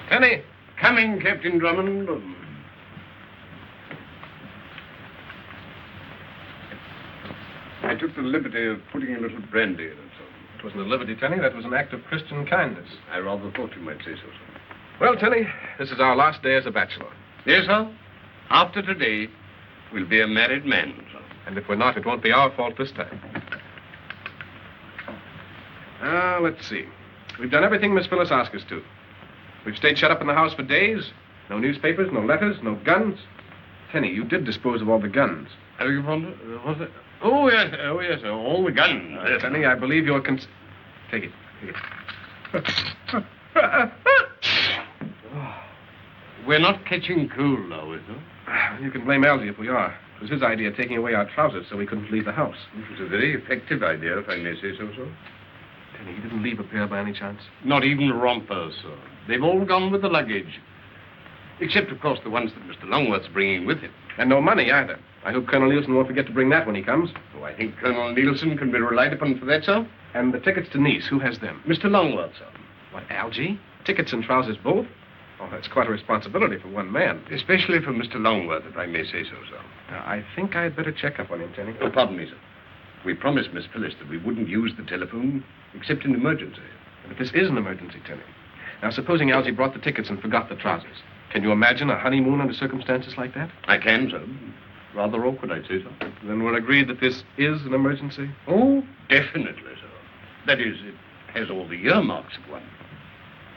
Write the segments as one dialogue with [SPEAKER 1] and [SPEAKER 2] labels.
[SPEAKER 1] Tenny.
[SPEAKER 2] Coming, Captain Drummond. I took the liberty of putting a little brandy in it, sir.
[SPEAKER 1] It wasn't a liberty, Tenny. That was an act of Christian kindness.
[SPEAKER 2] I rather thought you might say so, sir.
[SPEAKER 1] Well, Tenny, this is our last day as a bachelor.
[SPEAKER 2] Yes, sir. After today, we'll be a married man, sir.
[SPEAKER 1] And if we're not, it won't be our fault this time. Let's see. We've done everything Miss Phyllis asked us to. We've stayed shut up in the house for days. No newspapers, no letters, no guns. Tenny, you did dispose of all the guns.
[SPEAKER 2] Have you found it? Was it? Oh, yes, sir. All the guns.
[SPEAKER 1] Tenny, I believe you're Take it.
[SPEAKER 2] We're not catching cold, are we, sir?
[SPEAKER 1] You can blame Algy if we are. It was his idea taking away our trousers so we couldn't leave the house.
[SPEAKER 2] It was a very effective idea, if I may say so, sir.
[SPEAKER 1] Tenny, he didn't leave a pair by any chance?
[SPEAKER 2] Not even rompers, sir. They've all gone with the luggage. Except, of course, the ones that Mr. Longworth's bringing with him.
[SPEAKER 1] And no money, either. I hope Colonel Nielsen won't forget to bring that when he comes.
[SPEAKER 2] Oh, I think Colonel Nielsen can be relied upon for that, sir.
[SPEAKER 1] And the tickets to Nice, who has them?
[SPEAKER 2] Mr. Longworth, sir.
[SPEAKER 1] What, Algy? Tickets and trousers both? Oh, that's quite a responsibility for one man.
[SPEAKER 2] Especially for Mr. Longworth, if I may say so, sir.
[SPEAKER 1] I think I'd better check up on him, Tenny.
[SPEAKER 2] Oh, pardon me, sir. We promised Miss Phyllis that we wouldn't use the telephone except in emergency.
[SPEAKER 1] But this is an emergency, Tenny. Now, supposing Algy brought the tickets and forgot the trousers. Can you imagine a honeymoon under circumstances like that?
[SPEAKER 2] I can, sir. Rather awkward, I'd say, sir.
[SPEAKER 1] Then we're agreed that this is an emergency?
[SPEAKER 2] Oh, definitely, sir. That is, it has all the earmarks of one.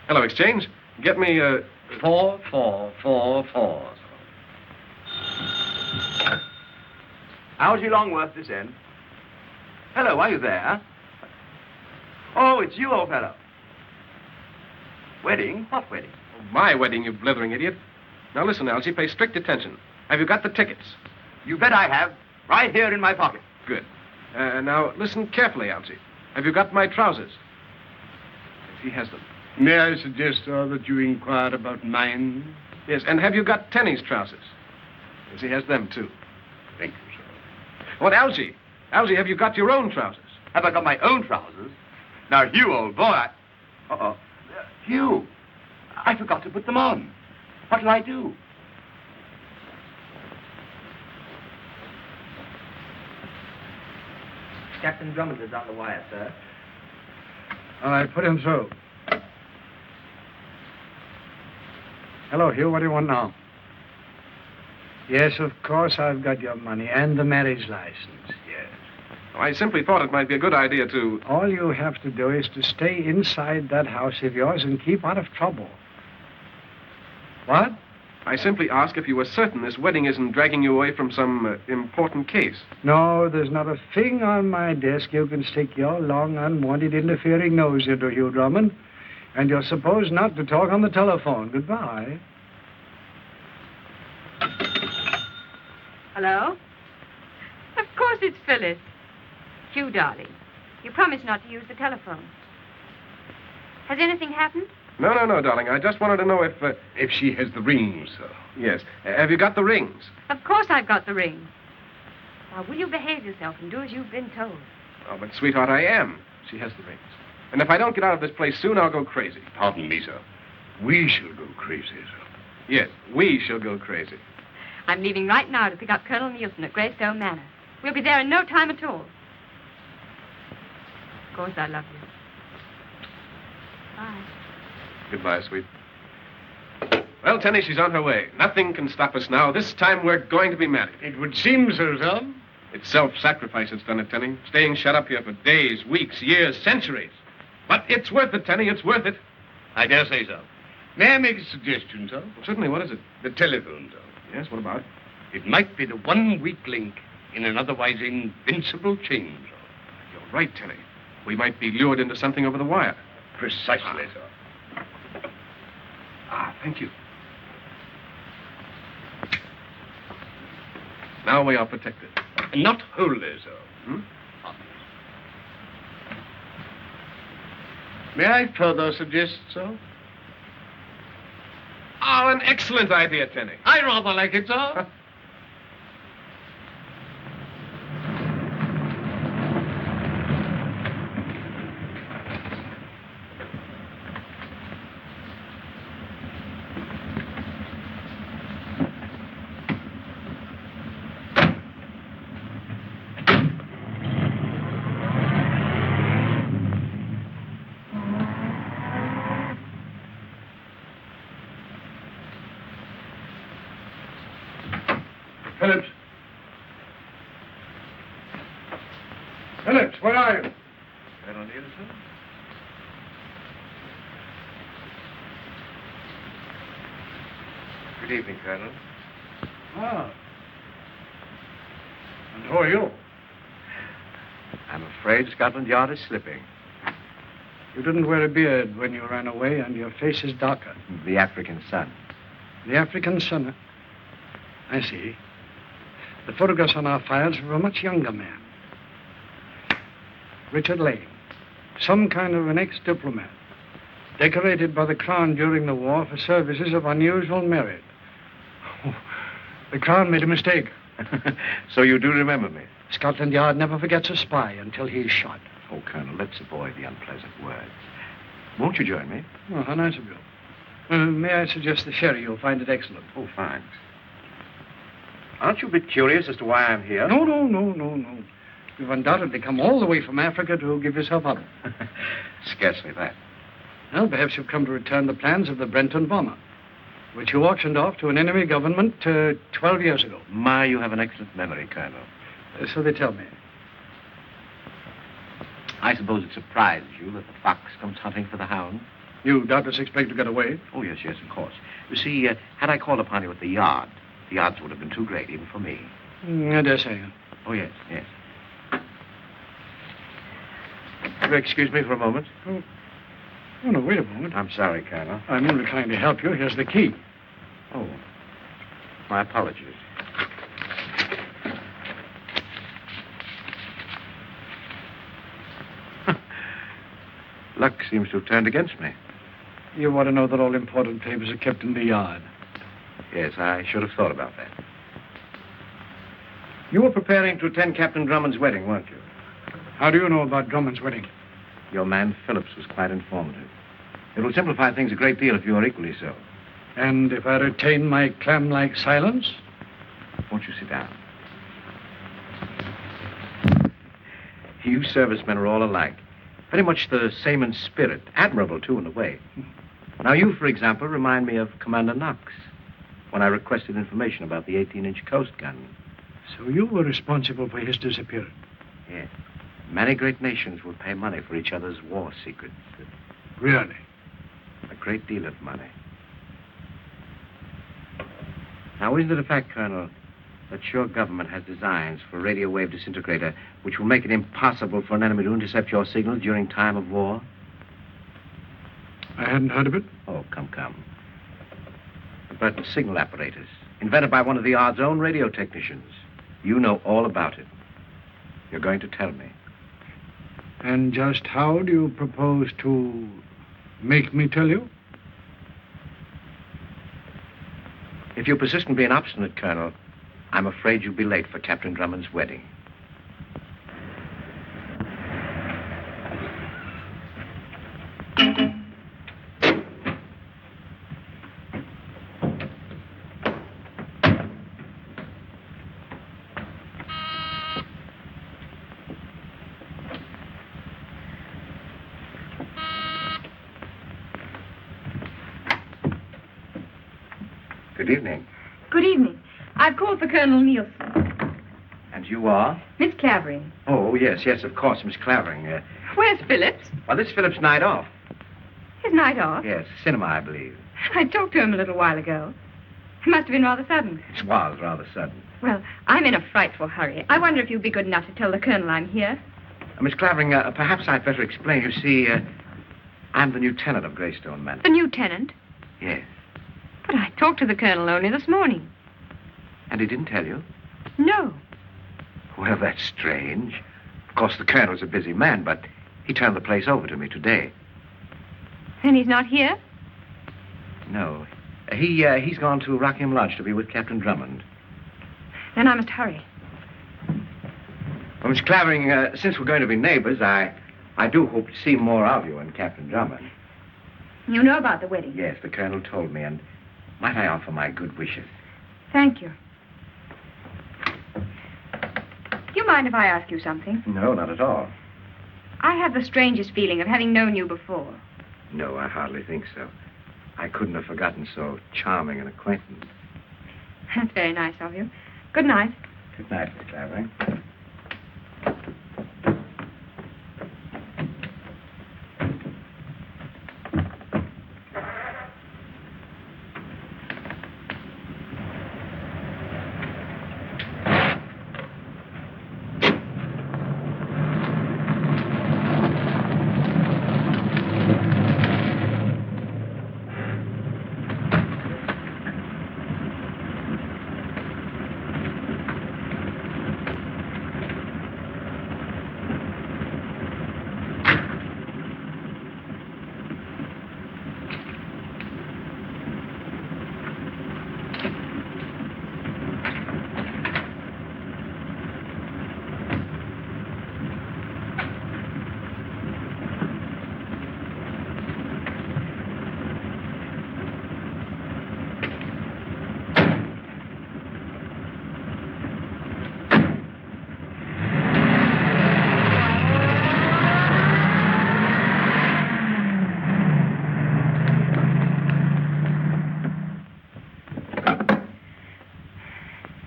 [SPEAKER 1] Hello, Exchange. Get me,
[SPEAKER 2] 4444, sir.
[SPEAKER 3] Algy Longworth, this end. Hello, are you there? Oh, it's you, old fellow. Wedding? What wedding?
[SPEAKER 1] Oh, my wedding, you blithering idiot. Now listen, Algy, pay strict attention. Have you got the tickets?
[SPEAKER 3] You bet I have. Right here in my pocket.
[SPEAKER 1] Good. Now, listen carefully, Algy. Have you got my trousers? Yes, he has them.
[SPEAKER 2] May I suggest, sir, that you inquire about mine?
[SPEAKER 1] Yes, and have you got Tenny's trousers? Yes, he has them, too.
[SPEAKER 2] Thank you, sir.
[SPEAKER 1] What, Algy? Algy, have you got your own trousers?
[SPEAKER 3] Have I got my own trousers? Now, Hugh, old boy, Uh-oh. Hugh, I forgot to put them on. What'll I do?
[SPEAKER 4] Captain Drummond is on the wire, sir.
[SPEAKER 5] All right, put him through. Hello, Hugh. What do you want now? Yes, of course, I've got your money and the marriage license, yes.
[SPEAKER 1] I simply thought it might be a good idea to...
[SPEAKER 5] All you have to do is to stay inside that house of yours and keep out of trouble. What?
[SPEAKER 1] I simply ask if you were certain this wedding isn't dragging you away from some important case.
[SPEAKER 5] No, there's not a thing on my desk you can stick your long, unwanted, interfering nose into, Hugh Drummond. And you're supposed not to talk on the telephone. Goodbye.
[SPEAKER 6] Hello? Of course it's Phyllis. Hugh, darling, you promised not to use the telephone. Has anything happened?
[SPEAKER 1] No, darling. I just wanted to know
[SPEAKER 2] If she has the rings, sir.
[SPEAKER 1] Yes. Have you got the rings?
[SPEAKER 6] Of course I've got the ring. Now, will you behave yourself and do as you've been told?
[SPEAKER 1] Oh, but, sweetheart, I am. She has the rings. And if I don't get out of this place soon, I'll go crazy.
[SPEAKER 2] Pardon me, sir. We shall go crazy, sir.
[SPEAKER 1] Yes, we shall go crazy.
[SPEAKER 6] I'm leaving right now to pick up Colonel Nielsen at Greystone Manor. We'll be there in no time at all. Of course I love you. Bye.
[SPEAKER 1] Goodbye, sweet. Well, Tenny, she's on her way. Nothing can stop us now. This time we're going to be married.
[SPEAKER 2] It would seem so, sir.
[SPEAKER 1] It's self-sacrifice that's done it, Tenny. Staying shut up here for days, weeks, years, centuries. But it's worth it, Tenny. It's worth it.
[SPEAKER 2] I dare say so. May I make a suggestion, sir?
[SPEAKER 1] Well, certainly. What is it?
[SPEAKER 2] The telephone, sir.
[SPEAKER 1] Yes, what about it?
[SPEAKER 2] It might be the one weak link in an otherwise invincible chain, sir.
[SPEAKER 1] You're right, Tenny. We might be lured into something over the wire.
[SPEAKER 2] Precisely, sir.
[SPEAKER 1] Thank you. Now we are protected.
[SPEAKER 2] Not wholly, sir.
[SPEAKER 1] Hmm?
[SPEAKER 2] May I further suggest, sir?
[SPEAKER 1] Oh, an excellent idea, Tenny.
[SPEAKER 2] I rather like it, sir.
[SPEAKER 5] Phillips. Phillips, where are you?
[SPEAKER 1] Colonel Nielsen? Good evening, Colonel.
[SPEAKER 5] Ah. And who are you?
[SPEAKER 1] I'm afraid Scotland Yard is slipping.
[SPEAKER 5] You didn't wear a beard when you ran away, and your face is darker.
[SPEAKER 1] The African sun.
[SPEAKER 5] The African son. I see. The photographs on our files are of a much younger man. Richard Lane. Some kind of an ex-diplomat. Decorated by the Crown during the war for services of unusual merit. Oh, the Crown made a mistake.
[SPEAKER 1] So you do remember me?
[SPEAKER 5] Scotland Yard never forgets a spy until he's shot.
[SPEAKER 1] Oh, Colonel, let's avoid the unpleasant words. Won't you join me?
[SPEAKER 5] Oh, how nice of you. May I suggest the sherry? You'll find it excellent.
[SPEAKER 1] Oh, fine. Aren't you a bit curious as to why I'm here?
[SPEAKER 5] No. You've undoubtedly come all the way from Africa to give yourself up.
[SPEAKER 1] Scarcely that.
[SPEAKER 5] Well, perhaps you've come to return the plans of the Brenton bomber, which you auctioned off to an enemy government 12 years ago.
[SPEAKER 1] My, you have an excellent memory, Colonel.
[SPEAKER 5] So they tell me.
[SPEAKER 1] I suppose it surprises you that the fox comes hunting for the hound?
[SPEAKER 5] You doubtless expect to get away.
[SPEAKER 1] Oh, yes, of course. You see, had I called upon you at the yard, the odds would have been too great, even for me.
[SPEAKER 5] I dare say.
[SPEAKER 1] Oh, yes. Will you excuse me for a moment?
[SPEAKER 5] Oh, no, wait a moment.
[SPEAKER 1] I'm sorry, Colonel.
[SPEAKER 5] I'm only trying to help you. Here's the key.
[SPEAKER 1] Oh, my apologies. Luck seems to have turned against me.
[SPEAKER 5] You want to know that all important papers are kept in the yard.
[SPEAKER 1] Yes, I should have thought about that. You were preparing to attend Captain Drummond's wedding, weren't you?
[SPEAKER 5] How do you know about Drummond's wedding?
[SPEAKER 1] Your man, Phillips, was quite informative. It will simplify things a great deal if you are equally so.
[SPEAKER 5] And if I retain my clam-like silence?
[SPEAKER 1] Won't you sit down? You servicemen are all alike. Very much the same in spirit. Admirable, too, in a way. Now, you, for example, remind me of Commander Knox, when I requested information about the 18-inch coast gun.
[SPEAKER 5] So you were responsible for his disappearance?
[SPEAKER 1] Yes. Many great nations will pay money for each other's war secrets.
[SPEAKER 5] Really?
[SPEAKER 1] A great deal of money. Now, isn't it a fact, Colonel, that your government has designs for a radio wave disintegrator which will make it impossible for an enemy to intercept your signals during time of war?
[SPEAKER 5] I hadn't heard of it.
[SPEAKER 1] Oh, come. The Burton signal apparatus, invented by one of the yard's own radio technicians. You know all about it. You're going to tell me.
[SPEAKER 5] And just how do you propose to make me tell you?
[SPEAKER 1] If you persist in being obstinate, Colonel, I'm afraid you'll be late for Captain Drummond's wedding. Good evening.
[SPEAKER 6] Good evening. I've called for Colonel Nielsen.
[SPEAKER 1] And you are?
[SPEAKER 6] Miss Clavering.
[SPEAKER 1] Oh, yes, of course, Miss Clavering.
[SPEAKER 6] Where's Phillips?
[SPEAKER 1] Well, this Phillips' night off.
[SPEAKER 6] His night off?
[SPEAKER 1] Yes, cinema, I believe.
[SPEAKER 6] I talked to him a little while ago. It must have been rather sudden.
[SPEAKER 1] It was rather sudden.
[SPEAKER 6] Well, I'm in a frightful hurry. I wonder if you'd be good enough to tell the Colonel I'm here.
[SPEAKER 1] Miss Clavering, perhaps I'd better explain. You see, I'm the new tenant of Greystone Manor.
[SPEAKER 6] The new tenant?
[SPEAKER 1] Yes.
[SPEAKER 6] But I talked to the Colonel only this morning.
[SPEAKER 1] And he didn't tell you?
[SPEAKER 6] No.
[SPEAKER 1] Well, that's strange. Of course, the Colonel's a busy man, but he turned the place over to me today.
[SPEAKER 6] Then he's not here?
[SPEAKER 1] No. He's gone to Rockingham Lodge to be with Captain Drummond.
[SPEAKER 6] Then I must hurry.
[SPEAKER 1] Well, Miss Clavering, since we're going to be neighbors, I do hope to see more of you and Captain Drummond.
[SPEAKER 6] You know about the wedding?
[SPEAKER 1] Yes, the Colonel told me, and might I offer my good wishes?
[SPEAKER 6] Thank you. Do you mind if I ask you something?
[SPEAKER 1] No, not at all.
[SPEAKER 6] I have the strangest feeling of having known you before.
[SPEAKER 1] No, I hardly think so. I couldn't have forgotten so charming an acquaintance.
[SPEAKER 6] That's very nice of you. Good night.
[SPEAKER 1] Good night, Miss Clavering.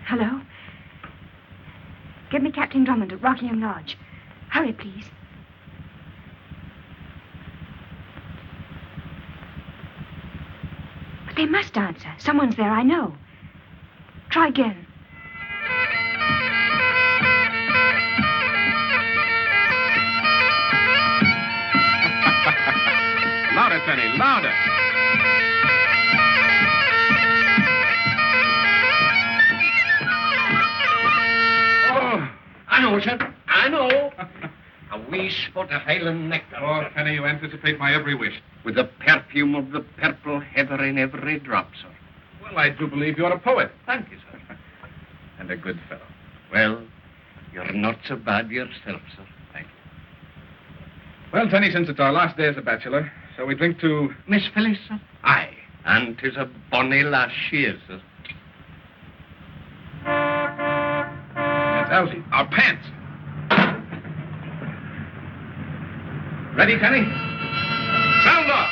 [SPEAKER 6] Hello? Give me Captain Drummond at Rockingham Lodge. Hurry, please. But they must answer. Someone's there, I know. Try again.
[SPEAKER 2] Louder, Penny, louder. I know, sir. I know. A wee spot of Highland nectar.
[SPEAKER 3] Oh, Penny, you anticipate my every wish.
[SPEAKER 2] With the perfume of the purple heather in every drop, sir.
[SPEAKER 3] Well, I do believe you're a poet.
[SPEAKER 2] Thank you, sir.
[SPEAKER 3] And a good fellow.
[SPEAKER 2] Well, you're not so bad yourself, sir.
[SPEAKER 3] Thank you. Well, Penny, since it's our last day as a bachelor, shall we drink to...
[SPEAKER 2] Miss Phyllis, sir? Aye. And 'tis a bonny lass she is, sir.
[SPEAKER 3] That's Elsie. Our pants. Ready, Penny? Sound off!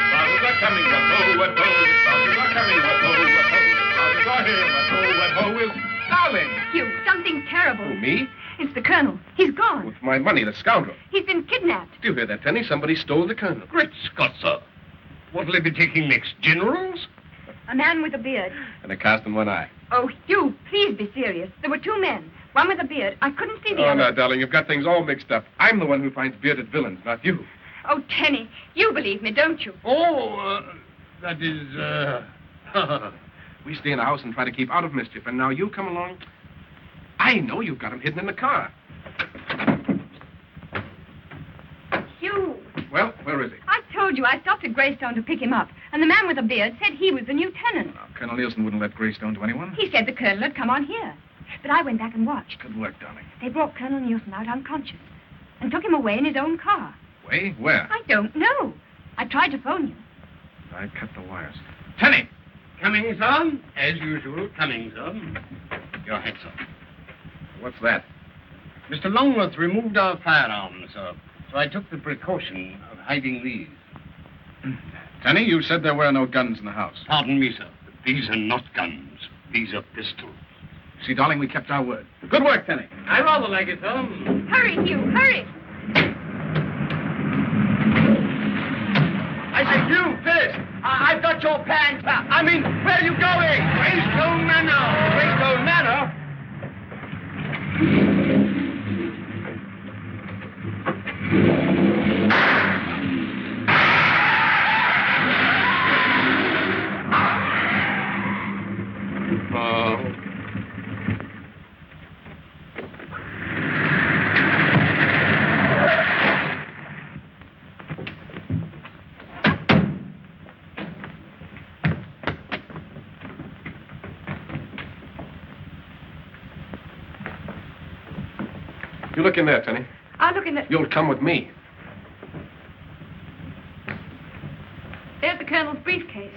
[SPEAKER 3] Soldiers are coming, what-ho, what-ho. Soldiers are coming, what-ho, what-ho. Soldiers are here, what-ho, what-ho. Is Darling.
[SPEAKER 6] Hugh, something terrible.
[SPEAKER 3] Who, me?
[SPEAKER 6] It's the Colonel. He's gone.
[SPEAKER 3] With my money, the scoundrel.
[SPEAKER 6] He's been kidnapped.
[SPEAKER 3] Do you hear that, Penny? Somebody stole the colonel.
[SPEAKER 2] Great Scott, sir. What'll he be taking next? Generals?
[SPEAKER 6] A man with a beard.
[SPEAKER 3] And a cast in one eye.
[SPEAKER 6] Oh, Hugh, please be serious. There were two men. One with a beard. I couldn't see the
[SPEAKER 3] Oh,
[SPEAKER 6] other.
[SPEAKER 3] no, darling, you've got things all mixed up. I'm the one who finds bearded villains, not you.
[SPEAKER 6] Oh, Tenny, you believe me, don't you?
[SPEAKER 2] Oh, that is,
[SPEAKER 3] We stay in the house and try to keep out of mischief, and now you come along. I know you've got him hidden in the car.
[SPEAKER 6] Hugh,
[SPEAKER 3] Well, where is he?
[SPEAKER 6] I told you I stopped at Greystone to pick him up, and the man with the beard said he was the lieutenant.
[SPEAKER 3] Now, Colonel Nielsen wouldn't let Greystone to anyone.
[SPEAKER 6] He said the colonel had come on here. But I went back and watched.
[SPEAKER 3] Good work, darling.
[SPEAKER 6] They brought Colonel Nielsen out unconscious and took him away in his own car.
[SPEAKER 3] Way? Where?
[SPEAKER 6] I don't know. I tried to phone you.
[SPEAKER 3] I cut the wires.
[SPEAKER 2] Tenny. Coming, sir. As usual, coming, sir. Your head, sir.
[SPEAKER 3] What's that?
[SPEAKER 2] Mr. Longworth removed our firearms, sir. So I took the precaution of hiding these.
[SPEAKER 3] Tenny, you said there were no guns in the house.
[SPEAKER 2] Pardon me, sir. These are not guns. These are pistols.
[SPEAKER 3] See, darling, we kept our word. Good work, Tenny.
[SPEAKER 2] I rather like it, sir.
[SPEAKER 6] Hurry, Hugh, hurry.
[SPEAKER 3] I say, you, Phyllis, I've got your pants. I mean, where are you going?
[SPEAKER 2] Greystone Manor.
[SPEAKER 3] Greystone Manor? You look in there, Tenny.
[SPEAKER 6] I'll look in the...
[SPEAKER 3] You'll come with me.
[SPEAKER 6] There's the colonel's briefcase.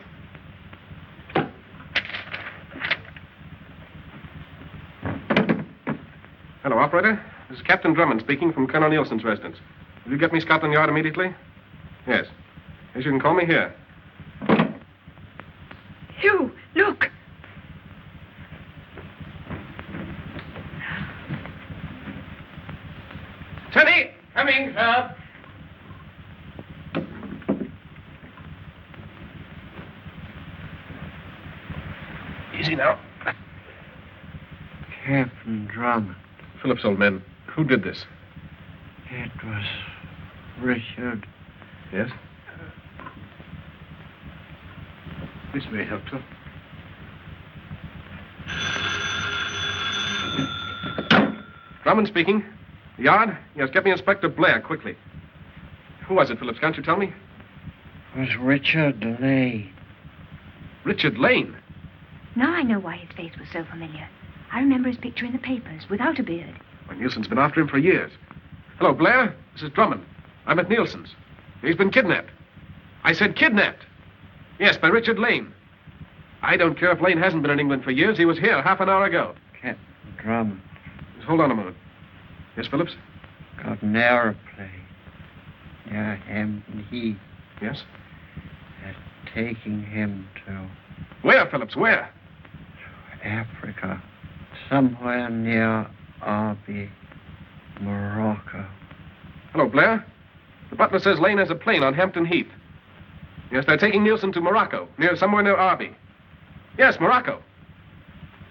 [SPEAKER 3] Hello, operator. This is Captain Drummond speaking from Colonel Nielsen's residence. Will you get me Scotland Yard immediately? Yes. Yes, you can call me here.
[SPEAKER 6] Hugh, look.
[SPEAKER 3] Easy now.
[SPEAKER 5] Captain Drummond.
[SPEAKER 3] Phillips, old man, who did this?
[SPEAKER 5] It was Richard.
[SPEAKER 3] Yes? This may help, sir.
[SPEAKER 7] Drummond speaking. Yard? Yes, get me Inspector Blair, quickly. Who was it, Phillips? Can't you tell me?
[SPEAKER 5] It was Richard Lane.
[SPEAKER 7] Richard Lane.
[SPEAKER 6] Now I know why his face was so familiar. I remember his picture in the papers, without a beard.
[SPEAKER 7] Well, Nielsen's been after him for years. Hello, Blair. This is Drummond. I'm at Nielsen's. He's been kidnapped. I said kidnapped. Yes, by Richard Lane. I don't care if Lane hasn't been in England for years. He was here half an hour ago.
[SPEAKER 5] Captain Drummond.
[SPEAKER 7] Just hold on a moment. Yes, Phillips?
[SPEAKER 5] Got an airplane near Hampton Heath.
[SPEAKER 7] Yes?
[SPEAKER 5] They're taking him to
[SPEAKER 7] Where, Phillips? Where?
[SPEAKER 5] Africa. Somewhere near Arby, Morocco.
[SPEAKER 7] Hello, Blair. The butler says Lane has a plane on Hampton Heath. Yes, they're taking Nielsen to Morocco, somewhere near Arby. Yes, Morocco.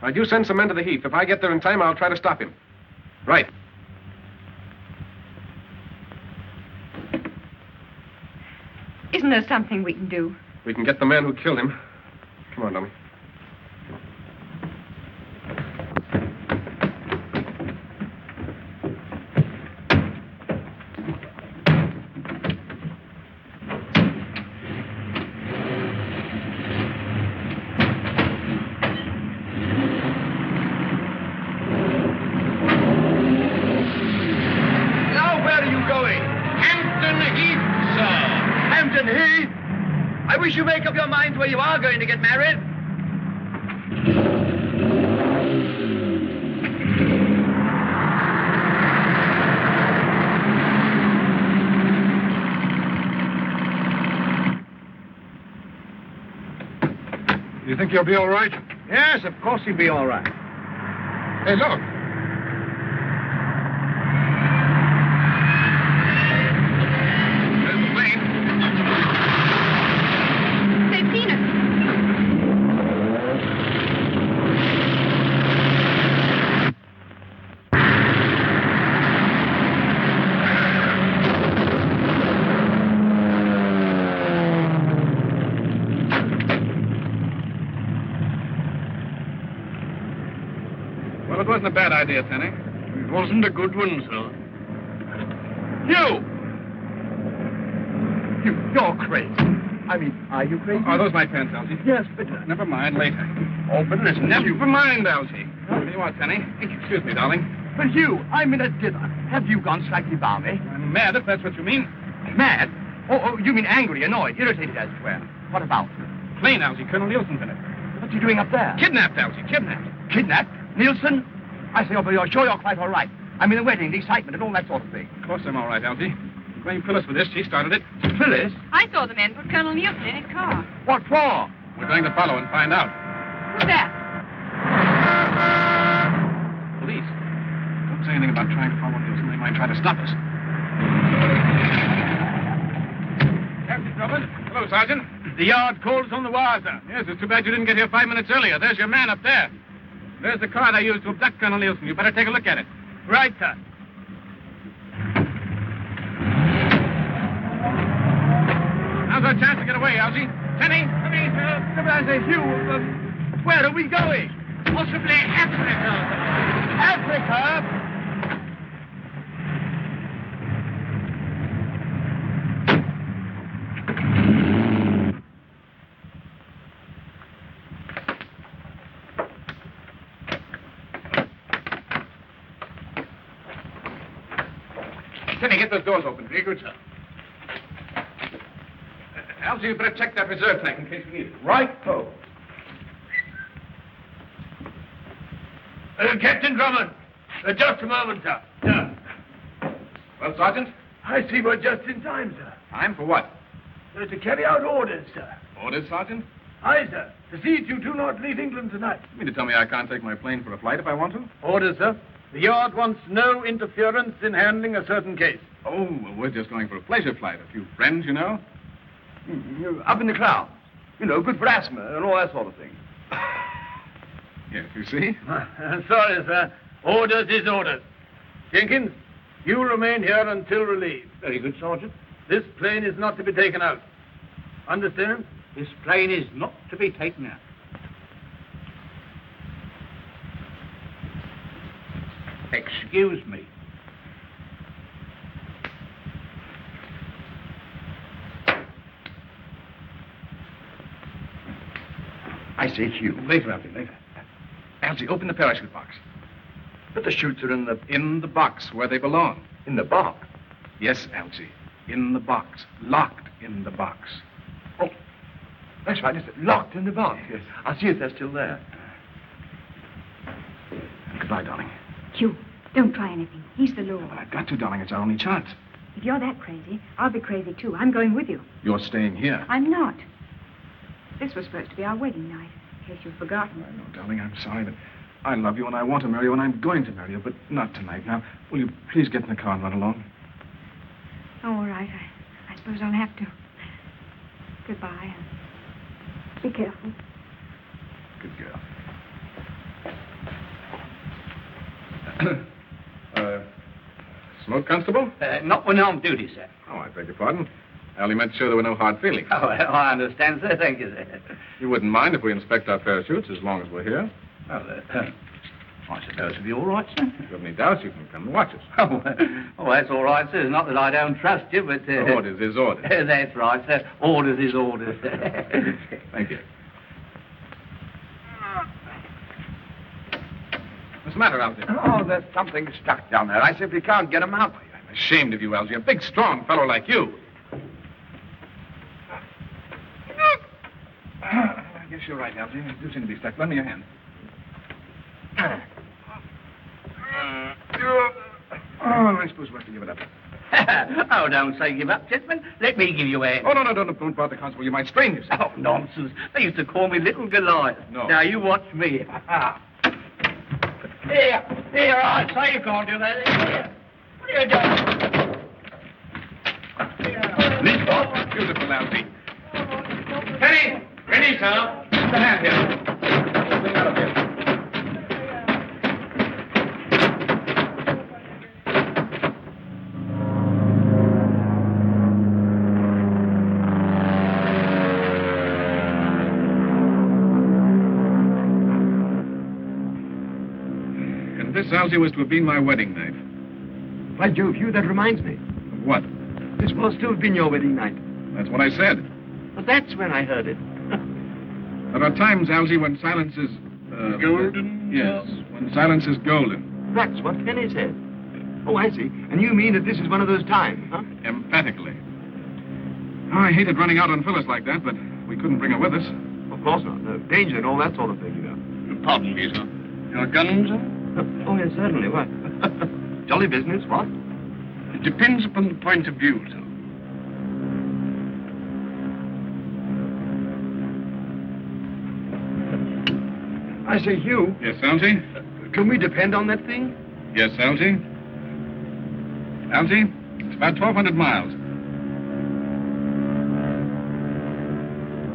[SPEAKER 7] Right, you send some men to the Heath. If I get there in time, I'll try to stop him. Right.
[SPEAKER 6] Isn't there something we can do?
[SPEAKER 7] We can get the man who killed him. Come on, dummy.
[SPEAKER 3] Now, where are you going? Hampton Heath, sir. Hampton Heath? I wish you make up your minds where you are going to get married.
[SPEAKER 5] You think you'll be all right?
[SPEAKER 3] Yes, of course he'll be all right.
[SPEAKER 7] Hey, look. There's the plane.
[SPEAKER 6] They've seen us.
[SPEAKER 3] Well, it wasn't a bad idea, Tenny. It wasn't a good one, sir. You're crazy. I mean, are you crazy?
[SPEAKER 7] Are those my pants, Elsie?
[SPEAKER 3] Yes, but...
[SPEAKER 7] Never mind, later.
[SPEAKER 3] Oh, but listen,
[SPEAKER 7] Never mind, Elsie. What do you want, Tenny? Excuse me, darling.
[SPEAKER 3] But Hugh, I'm in a dinner. Have you gone slightly balmy?
[SPEAKER 7] I'm mad, if that's what you mean.
[SPEAKER 3] Mad? Oh, you mean angry, annoyed, irritated, as it were. What about?
[SPEAKER 7] Plane, Elsie. Colonel Nielsen's in it.
[SPEAKER 3] What's he doing up there?
[SPEAKER 7] Kidnapped, Elsie. Kidnapped.
[SPEAKER 3] Kidnapped? Nielsen? I say, but you're sure you're quite all right. I mean, the wedding, the excitement, and all that sort of thing.
[SPEAKER 7] Of course I'm all right, Elsie. Blame Phyllis for this. She started it.
[SPEAKER 3] Phyllis?
[SPEAKER 6] I saw the men put Colonel Nielsen in his car.
[SPEAKER 3] What for?
[SPEAKER 7] We're going to follow and find out.
[SPEAKER 6] Who's that?
[SPEAKER 7] Police. Don't say anything about trying to follow Nielsen. They might try to stop us. Captain Drummond. Hello, Sergeant.
[SPEAKER 3] The yard calls on the wire, sir.
[SPEAKER 7] Yes, it's too bad you didn't get here 5 minutes earlier. There's your man up there. There's the car they used to abduct Colonel Nielsen. You better take a look at it.
[SPEAKER 3] Right, sir.
[SPEAKER 7] Now's our chance to get away, Elsie. Tenny, come in.
[SPEAKER 3] I say, Hugh, where are we going?
[SPEAKER 7] Possibly Africa.
[SPEAKER 3] Africa?
[SPEAKER 7] Tenny, get those doors open. Very good, sir. Elsie, you better check that reserve tank in case we need it.
[SPEAKER 3] Right, ho. Captain Drummond. Just a moment, sir.
[SPEAKER 7] Well, Sergeant?
[SPEAKER 3] I see we're just in time, sir.
[SPEAKER 7] Time for what?
[SPEAKER 3] To carry out orders, sir.
[SPEAKER 7] Orders, Sergeant?
[SPEAKER 3] Aye, sir. To see that you do not leave England tonight.
[SPEAKER 7] You mean to tell me I can't take my plane for a flight if I want to?
[SPEAKER 3] Orders, sir. The yard wants no interference in handling a certain case.
[SPEAKER 7] Oh, well, we're just going for a pleasure flight. A few friends, you know.
[SPEAKER 3] Up in the clouds. You know, good for asthma and all that sort of thing.
[SPEAKER 7] Yes, you see?
[SPEAKER 3] Sorry, sir. Orders is orders. Jenkins, you remain here until relieved.
[SPEAKER 5] Very good, Sergeant.
[SPEAKER 3] This plane is not to be taken out. Understand?
[SPEAKER 5] This plane is not to be taken out. Excuse me.
[SPEAKER 8] I say, Hugh.
[SPEAKER 7] Later, Alfie, later. Alfie, open the parachute box.
[SPEAKER 8] But the chutes are in
[SPEAKER 7] In the box, where they belong.
[SPEAKER 8] the box.
[SPEAKER 7] Yes, Alfie, in the box. Locked in the box.
[SPEAKER 8] Oh, that's right. It's locked in the box. Yes. I'll see if they're still there.
[SPEAKER 7] Goodbye, darling.
[SPEAKER 6] Hugh, don't try anything. He's the law.
[SPEAKER 7] But I've got to, darling. It's our only chance.
[SPEAKER 6] If you're that crazy, I'll be crazy too. I'm going with you.
[SPEAKER 7] You're staying here.
[SPEAKER 6] I'm not. This was supposed to be our wedding night, in case you've forgotten.
[SPEAKER 7] I know, darling, I'm sorry, but I love you and I want to marry you and I'm going to marry you, but not tonight. Now, will you please get in the car and run along?
[SPEAKER 6] Oh, all right. I suppose I'll have to. Goodbye. And be careful.
[SPEAKER 7] Good girl. Smoke, Constable?
[SPEAKER 5] Not when on duty, sir.
[SPEAKER 7] Oh, I beg your pardon. I only meant to show there were no hard feelings.
[SPEAKER 5] Oh, I understand, sir. Thank you, sir.
[SPEAKER 7] You wouldn't mind if we inspect our parachutes as long as we're here?
[SPEAKER 5] Well, I suppose it'll be all right, sir.
[SPEAKER 7] If you have any doubts, you can come and watch us.
[SPEAKER 5] Oh, that's all right, sir. It's not that I don't trust you, but...
[SPEAKER 7] Orders is orders.
[SPEAKER 5] That's right, sir. Orders is orders.
[SPEAKER 7] Thank you. What's the matter, Algy?
[SPEAKER 8] Oh, there's something stuck down there. I simply can't get them out.
[SPEAKER 7] I'm ashamed of you, Algy. A big, strong fellow like you. I guess you're right, Algy. They do seem to be stuck. Lend me your hand. Oh, I suppose we'll have to give it up.
[SPEAKER 5] Oh, don't say give up, gentlemen. Let me give you a hand.
[SPEAKER 7] Oh, no, don't bother, Constable. You might strain yourself.
[SPEAKER 5] Oh, nonsense. They used to call me Little Goliath.
[SPEAKER 7] No.
[SPEAKER 5] Now, you watch me. Here, I say you can't do that. Here. What are you doing?
[SPEAKER 7] Leap off. Beautiful, Algy.
[SPEAKER 3] Penny! Ready, sir.
[SPEAKER 7] Put the hand here. Bring out of here. And this, Algy, was to have been my wedding night.
[SPEAKER 8] By Jove, Hugh, that reminds me.
[SPEAKER 7] Of what?
[SPEAKER 8] This must still have been your wedding night.
[SPEAKER 7] That's what I said.
[SPEAKER 8] But that's when I heard it.
[SPEAKER 7] There are times, Algy, when silence is...
[SPEAKER 3] Golden?
[SPEAKER 7] Yes, when silence is golden.
[SPEAKER 8] That's what Penny said. Oh, I see. And you mean that this is one of those times, huh?
[SPEAKER 7] Emphatically. Oh, I hated running out on Phyllis like that, but we couldn't bring her with us.
[SPEAKER 8] Of course not. No danger and all that sort of thing, you know.
[SPEAKER 3] Pardon me, sir. Your guns, sir?
[SPEAKER 8] Oh, yes, certainly. What? Jolly business, what?
[SPEAKER 3] It depends upon the point of view, sir.
[SPEAKER 8] I say, Hugh,
[SPEAKER 7] Yes, Algy?
[SPEAKER 8] can we depend on that thing?
[SPEAKER 7] Yes, Algy? Algy, it's about 1,200 miles.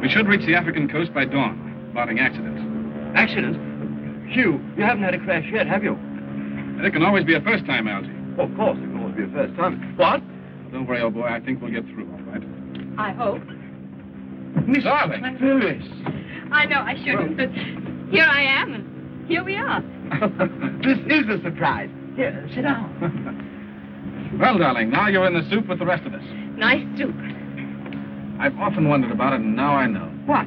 [SPEAKER 7] We should reach the African coast by dawn, barring accidents.
[SPEAKER 8] Accident? Hugh, you haven't had a crash yet, have you?
[SPEAKER 7] There can always be a first time, Algy.
[SPEAKER 8] Of course, it can always be a first time. What?
[SPEAKER 7] Don't worry, old boy. I think we'll get through, all right.
[SPEAKER 6] I hope.
[SPEAKER 8] Miss
[SPEAKER 7] Darling.
[SPEAKER 8] Phyllis.
[SPEAKER 6] I know I shouldn't, but here I am, and here we are.
[SPEAKER 8] This is a surprise. Here, sit down.
[SPEAKER 7] Well, darling, now you're in the soup with the rest of us.
[SPEAKER 6] Nice soup.
[SPEAKER 7] I've often wondered about it, and now I know.
[SPEAKER 6] What?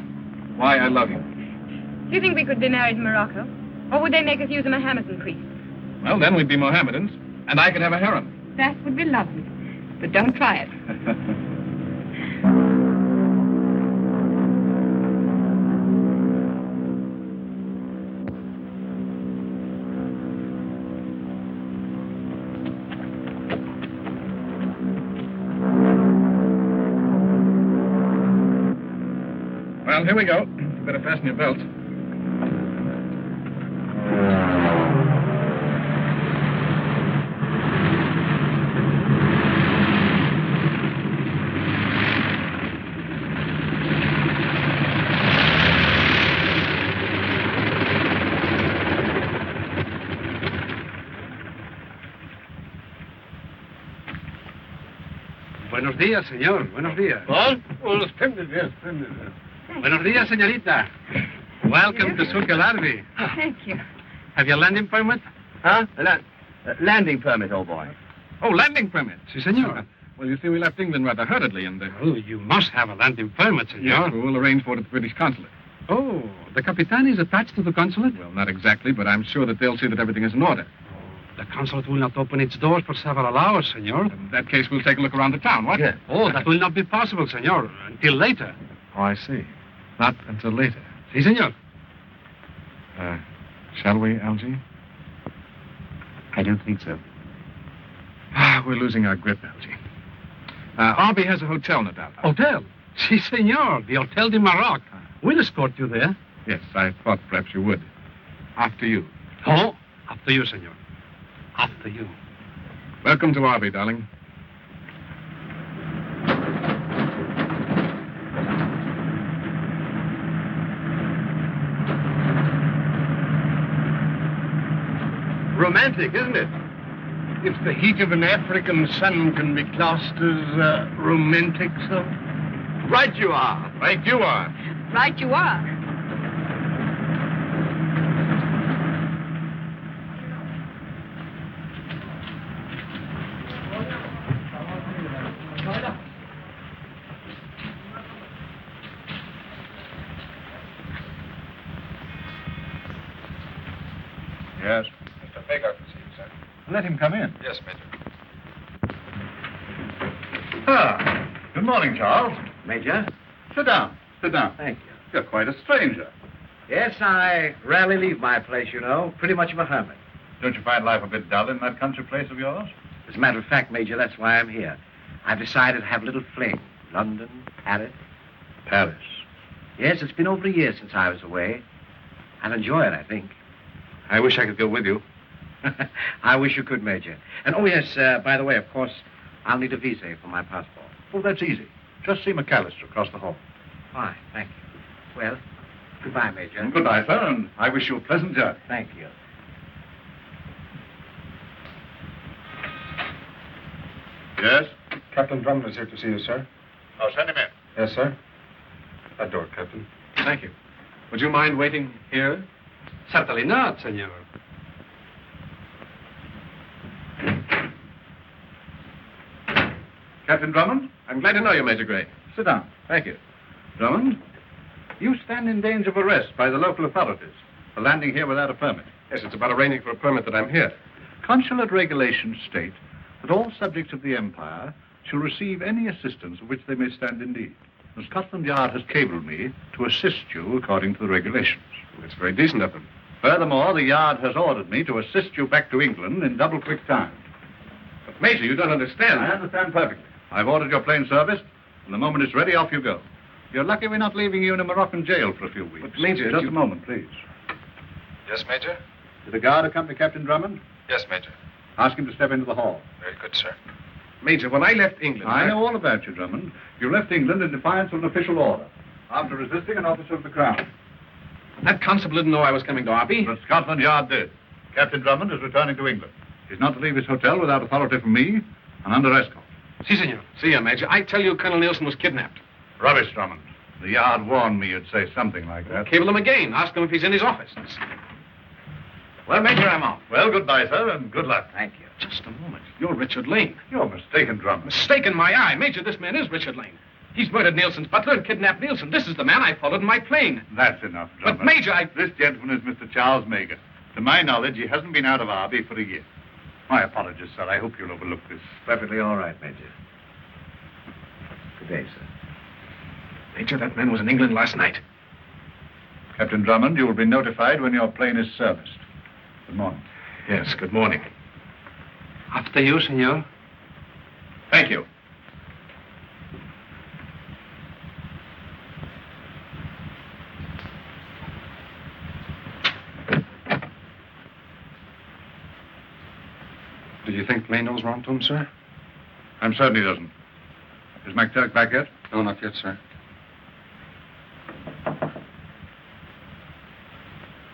[SPEAKER 7] Why I love you.
[SPEAKER 6] Do you think we could be married in Morocco? Or would they make us use a Mohammedan priest?
[SPEAKER 7] Well, then we'd be Mohammedans, and I could have a harem.
[SPEAKER 6] That would be lovely. But don't try it.
[SPEAKER 7] Well, here we go. You better fasten your belts.
[SPEAKER 5] días, señor. Buenos días.
[SPEAKER 3] What? Well, splendid, yes, splendid.
[SPEAKER 5] Buenos días, señorita. Welcome to Suca Larvi.
[SPEAKER 6] Thank you.
[SPEAKER 5] Have you a landing permit?
[SPEAKER 8] Huh? Landing permit, old boy.
[SPEAKER 7] Oh, landing permit.
[SPEAKER 5] Si, señor.
[SPEAKER 7] Well, you see, we left England rather hurriedly, and...
[SPEAKER 5] Oh, you must have a landing permit,
[SPEAKER 7] yes,
[SPEAKER 5] senor.
[SPEAKER 7] we'll arrange for it at the British consulate.
[SPEAKER 5] Oh, the Capitan is attached to the consulate?
[SPEAKER 7] Well, not exactly, but I'm sure that they'll see that everything is in order.
[SPEAKER 5] The consulate will not open its doors for several hours, senor.
[SPEAKER 7] In that case, we'll take a look around the town, what?
[SPEAKER 8] Yeah.
[SPEAKER 5] Oh, that will not be possible, senor, until later.
[SPEAKER 7] Oh, I see. Not until later.
[SPEAKER 5] Si, senor.
[SPEAKER 7] Shall we, Algy?
[SPEAKER 8] I don't think so.
[SPEAKER 7] We're losing our grip, Algy. Arby has a hotel, no doubt.
[SPEAKER 5] Hotel? Si, senor. The Hotel de Maroc. We'll escort you there.
[SPEAKER 7] Yes, I thought perhaps you would. After you.
[SPEAKER 5] Oh, after you, senor. After you.
[SPEAKER 7] Welcome to Arby, darling.
[SPEAKER 3] Romantic, isn't it? If the heat of an African sun can be classed as romantic, so. Right you are.
[SPEAKER 7] Right you are.
[SPEAKER 6] Right you are.
[SPEAKER 3] Yes.
[SPEAKER 7] Mr. Baker to see you, sir.
[SPEAKER 3] Let him come in.
[SPEAKER 7] Yes, Major.
[SPEAKER 3] Ah, good morning, Charles.
[SPEAKER 1] Major?
[SPEAKER 3] Sit down. Sit down.
[SPEAKER 1] Thank you.
[SPEAKER 3] You're quite a stranger.
[SPEAKER 1] Yes, I rarely leave my place, you know. Pretty much of a hermit.
[SPEAKER 3] Don't you find life a bit dull in that country place of yours?
[SPEAKER 1] As a matter of fact, Major, that's why I'm here. I've decided to have a little fling. London, Paris.
[SPEAKER 3] Paris.
[SPEAKER 1] Yes, it's been over a year since I was away. I'll enjoy it, I think.
[SPEAKER 7] I wish I could go with you.
[SPEAKER 1] I wish you could, Major. And, oh, yes, by the way, of course, I'll need a visa for my passport.
[SPEAKER 3] Oh, that's easy. Just see McAllister across the hall.
[SPEAKER 1] Fine, thank you. Well, goodbye, Major.
[SPEAKER 3] And goodbye, sir, and I wish you a pleasant journey.
[SPEAKER 1] Thank you.
[SPEAKER 3] Yes?
[SPEAKER 7] Captain Drummond is here to see you, sir.
[SPEAKER 3] I'll send him in.
[SPEAKER 7] Yes, sir. That door, Captain. Thank you. Would you mind waiting here?
[SPEAKER 5] Certainly not, senor.
[SPEAKER 3] Captain Drummond,
[SPEAKER 7] I'm glad to know you, Major Gray.
[SPEAKER 3] sit down.
[SPEAKER 7] Thank you.
[SPEAKER 3] Drummond, you stand in danger of arrest by the local authorities for landing here without a permit.
[SPEAKER 7] Yes, it's about arranging for a permit that I'm here.
[SPEAKER 3] Consulate regulations state that all subjects of the Empire shall receive any assistance of which they may stand in need. The Scotland Yard has cabled me to assist you according to the regulations.
[SPEAKER 7] Well, it's very decent of them.
[SPEAKER 3] Furthermore, the Yard has ordered me to assist you back to England in double quick time.
[SPEAKER 7] But, Major, you don't understand.
[SPEAKER 3] I understand perfectly. I've ordered your plane serviced, and the moment it's ready, off you go. You're lucky we're not leaving you in a Moroccan jail for a few weeks.
[SPEAKER 7] But, Major,
[SPEAKER 3] Just
[SPEAKER 7] you-
[SPEAKER 3] a moment, please.
[SPEAKER 7] Yes, Major?
[SPEAKER 3] Did the guard accompany Captain Drummond?
[SPEAKER 7] Yes, Major.
[SPEAKER 3] Ask him to step into the hall.
[SPEAKER 7] Very good, sir. Major, when I left England...
[SPEAKER 3] I know all about you, Drummond. You left England in defiance of an official order, after resisting an officer of the Crown.
[SPEAKER 7] That constable didn't know I was coming to Arby.
[SPEAKER 3] But Scotland Yard did. Captain Drummond is returning to England. He's not to leave his hotel without authority from me and under escort.
[SPEAKER 5] Si, senor.
[SPEAKER 7] See you, Major. I tell you, Colonel Nielsen was kidnapped.
[SPEAKER 3] Rubbish, Drummond. The Yard warned me you'd say something like that.
[SPEAKER 7] Cable him again. Ask him if he's in his office.
[SPEAKER 1] Well, Major, I'm off.
[SPEAKER 3] Well, goodbye, sir, and good luck.
[SPEAKER 1] Thank you.
[SPEAKER 7] Just a moment. You're Richard Lane.
[SPEAKER 3] You're mistaken, Drummond.
[SPEAKER 7] Mistake in my eye. Major, this man is Richard Lane. He's murdered Nielsen's butler and kidnapped Nielsen. This is the man I followed in my plane.
[SPEAKER 3] That's enough, Drummond.
[SPEAKER 7] But, Major,
[SPEAKER 3] This gentleman is Mr. Charles Mager. To my knowledge, he hasn't been out of Arby for a year. My apologies, sir. I hope you'll overlook this.
[SPEAKER 1] Perfectly all right, Major. Good day, sir.
[SPEAKER 7] Major, that man was in England last night.
[SPEAKER 3] Captain Drummond, you will be notified when your plane is serviced. Good morning.
[SPEAKER 7] Yes, good morning.
[SPEAKER 5] After you, senor.
[SPEAKER 7] Thank you. Did you think Lane knows wrong to him, sir?
[SPEAKER 3] I'm certain he doesn't. Is McTurk back yet?
[SPEAKER 7] No, not yet, sir.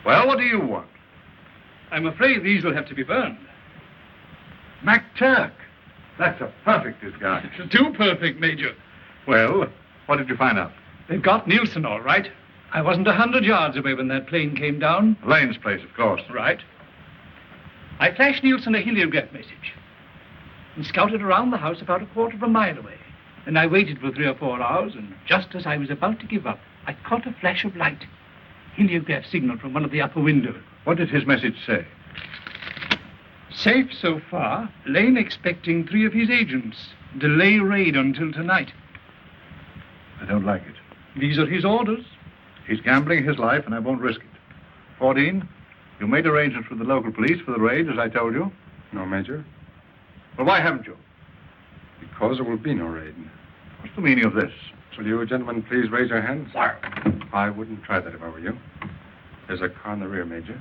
[SPEAKER 3] Well, what do you want?
[SPEAKER 5] I'm afraid these will have to be burned.
[SPEAKER 3] McTurk. That's a perfect disguise.
[SPEAKER 5] Too perfect, Major.
[SPEAKER 3] Well, what did you find out?
[SPEAKER 5] They've got Nielsen all right. I wasn't 100 yards away when that plane came down.
[SPEAKER 3] Lane's place, of course.
[SPEAKER 5] Right. I flashed Nielsen a heliograph message and scouted around the house about a quarter of a mile away. And I waited for 3 or 4 hours, and just as I was about to give up, I caught a flash of light. Heliograph signal from one of the upper windows.
[SPEAKER 3] What did his message say?
[SPEAKER 5] Safe so far. Lane expecting 3 of his agents. Delay raid until tonight.
[SPEAKER 3] I don't like it.
[SPEAKER 5] These are his orders.
[SPEAKER 3] He's gambling his life, and I won't risk it. 14, you made arrangements with the local police for the raid, as I told you.
[SPEAKER 9] No, Major.
[SPEAKER 3] Well, why haven't you?
[SPEAKER 9] Because there will be no raid.
[SPEAKER 3] What's the meaning of this?
[SPEAKER 9] Will you gentlemen please raise your hands?
[SPEAKER 3] Sir.
[SPEAKER 9] I wouldn't try that if I were you. There's a car in the rear, Major.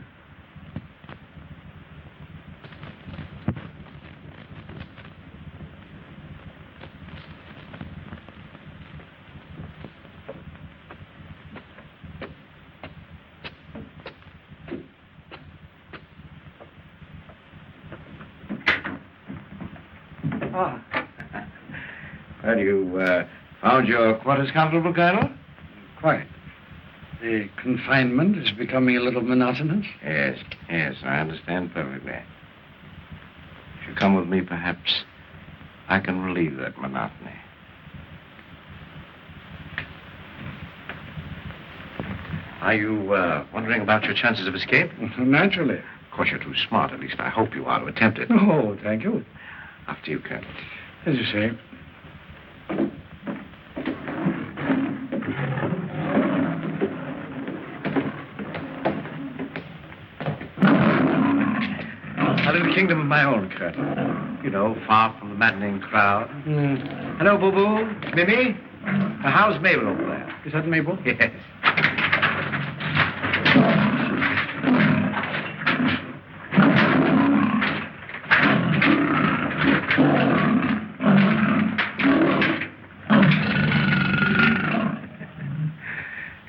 [SPEAKER 1] Well, you found your quarters comfortable, Colonel?
[SPEAKER 5] Quite. The confinement is becoming a little monotonous.
[SPEAKER 1] Yes, I understand perfectly. If you come with me, perhaps I can relieve that monotony. Are you wondering about your chances of escape?
[SPEAKER 5] Naturally.
[SPEAKER 1] Of course, you're too smart. At least I hope you are to attempt it.
[SPEAKER 5] Oh, thank you.
[SPEAKER 1] After you, Colonel.
[SPEAKER 5] As you say.
[SPEAKER 1] A little kingdom of my own, Colonel. You know, far from the maddening crowd. Hello, Boo-Boo. Mimi? How's Mabel over there?
[SPEAKER 5] Is that Mabel?
[SPEAKER 1] Yes.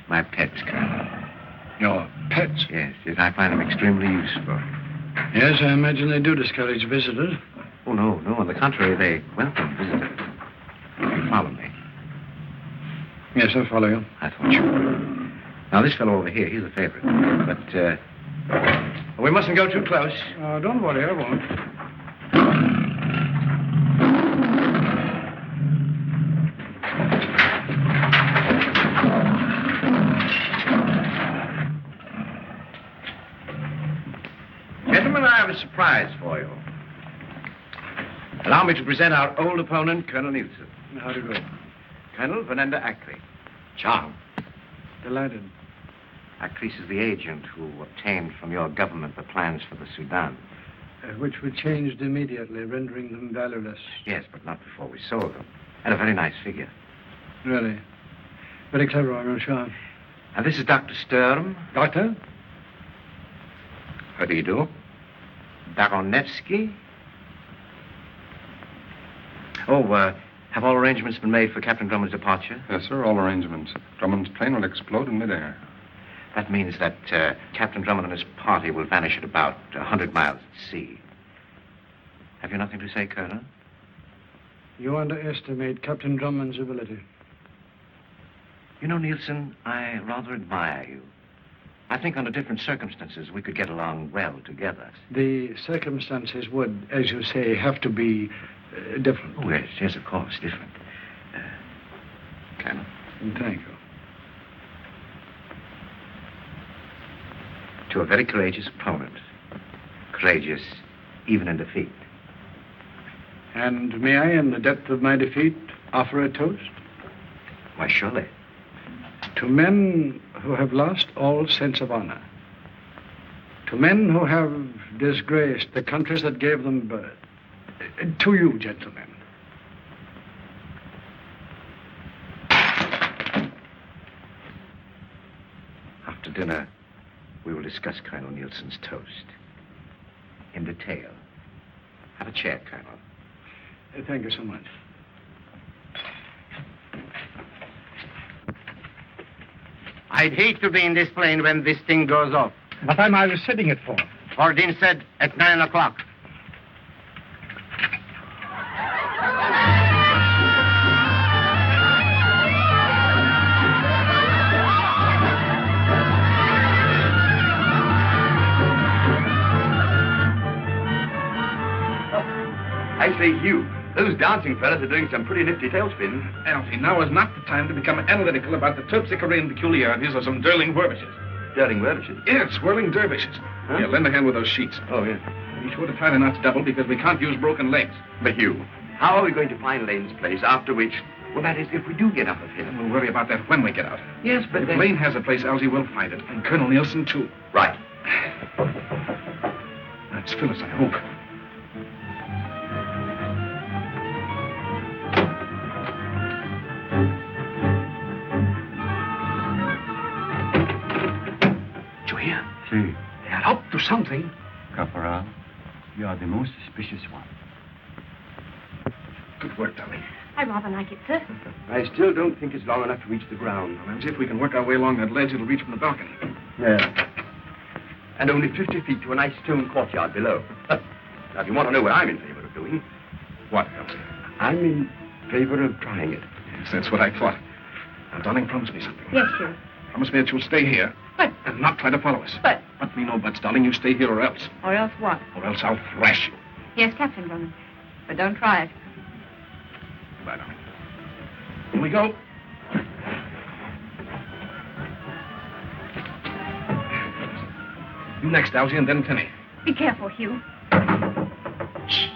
[SPEAKER 1] My pets, Colonel.
[SPEAKER 5] Your pets?
[SPEAKER 1] Yes, I find them extremely useful.
[SPEAKER 5] Yes, I imagine they do discourage visitors.
[SPEAKER 1] Oh, no. On the contrary, they welcome visitors. If you follow me.
[SPEAKER 5] Yes, I'll follow you.
[SPEAKER 1] I thought you would. Now, this fellow over here, he's a favorite. But, we mustn't go too close.
[SPEAKER 5] Don't worry, I won't.
[SPEAKER 1] Gentlemen, I have a surprise for you. Allow me to present our old opponent, Colonel Nielsen.
[SPEAKER 5] How do you go?
[SPEAKER 1] Colonel Venenda Ackley. Charm.
[SPEAKER 5] Delighted.
[SPEAKER 1] Ackley is the agent who obtained from your government the plans for the Sudan.
[SPEAKER 5] Which were changed immediately, rendering them valueless.
[SPEAKER 1] Yes, but not before we sold them. At a very nice figure.
[SPEAKER 5] Really? Very clever, I'm sure.
[SPEAKER 1] And this is Dr. Sturm.
[SPEAKER 5] Doctor?
[SPEAKER 1] How do you do? Baronevsky? Oh, have all arrangements been made for Captain Drummond's departure?
[SPEAKER 9] Yes, sir, all arrangements. Drummond's plane will explode in midair.
[SPEAKER 1] That means that Captain Drummond and his party will vanish at about 100 miles at sea. Have you nothing to say, Colonel?
[SPEAKER 5] You underestimate Captain Drummond's ability.
[SPEAKER 1] You know, Nielsen, I rather admire you. I think under different circumstances we could get along well together.
[SPEAKER 5] The circumstances would, as you say, have to be different.
[SPEAKER 1] Oh, yes, of course, different. Colonel.
[SPEAKER 5] Thank you.
[SPEAKER 1] To a very courageous opponent. Courageous even in defeat.
[SPEAKER 5] And may I, in the depth of my defeat, offer a toast?
[SPEAKER 1] Why, surely.
[SPEAKER 5] To men who have lost all sense of honor. To men who have disgraced the countries that gave them birth. To you, gentlemen.
[SPEAKER 1] After dinner, we will discuss Colonel Nielsen's toast. In detail. Have a chair, Colonel.
[SPEAKER 5] Thank you so much.
[SPEAKER 8] I'd hate to be in this plane when this thing goes off.
[SPEAKER 5] What time I was setting it for?
[SPEAKER 8] Ordine said at 9 o'clock.
[SPEAKER 3] say, Hugh, those dancing fellas are doing some pretty nifty tailspins.
[SPEAKER 7] Alfie, now is not the time to become analytical about the terpsichorean peculiarities of some dirling dervishes.
[SPEAKER 3] Dirling dervishes?
[SPEAKER 7] Yes, whirling dervishes.
[SPEAKER 3] Huh?
[SPEAKER 7] Yeah, lend a hand with those sheets.
[SPEAKER 3] Oh, yeah.
[SPEAKER 7] Be sure to tie the knots double because we can't use broken legs.
[SPEAKER 3] But, Hugh, how are we going to find Lane's place after which... Well, that is, if we do get up of him.
[SPEAKER 7] We'll worry about that when we get out.
[SPEAKER 3] Yes, but
[SPEAKER 7] if
[SPEAKER 3] then...
[SPEAKER 7] Lane has a place, Elsie will find it. And Colonel Nielsen, too.
[SPEAKER 3] Right.
[SPEAKER 7] That's Phyllis, I hope.
[SPEAKER 5] Did you hear?
[SPEAKER 8] See,
[SPEAKER 5] They are up to something.
[SPEAKER 8] Caporal, you are the most suspicious one.
[SPEAKER 7] Good work, darling.
[SPEAKER 6] I rather like it, sir.
[SPEAKER 3] I still don't think it's long enough to reach the ground.
[SPEAKER 7] Well, if we can work our way along that ledge, it'll reach from the balcony.
[SPEAKER 3] Yeah. And only 50 feet to a nice stone courtyard below. Now, if you want to know what I'm in favor of doing,
[SPEAKER 7] What, Elsie?
[SPEAKER 3] I'm in favor of trying it.
[SPEAKER 7] Yes, that's what I thought. Now, darling, promise me something.
[SPEAKER 6] Yes, sir.
[SPEAKER 7] Promise me that you'll stay here.
[SPEAKER 6] But,
[SPEAKER 7] And not try to follow us.
[SPEAKER 6] but,
[SPEAKER 7] But me no buts, darling. You stay here or else.
[SPEAKER 6] or else what?
[SPEAKER 7] Or else I'll thrash you.
[SPEAKER 6] Yes, Captain Drummond. But don't try it.
[SPEAKER 7] Goodbye, darling. Here we go. You next, Elsie, and then Tenny.
[SPEAKER 6] Be careful, Hugh. Shh.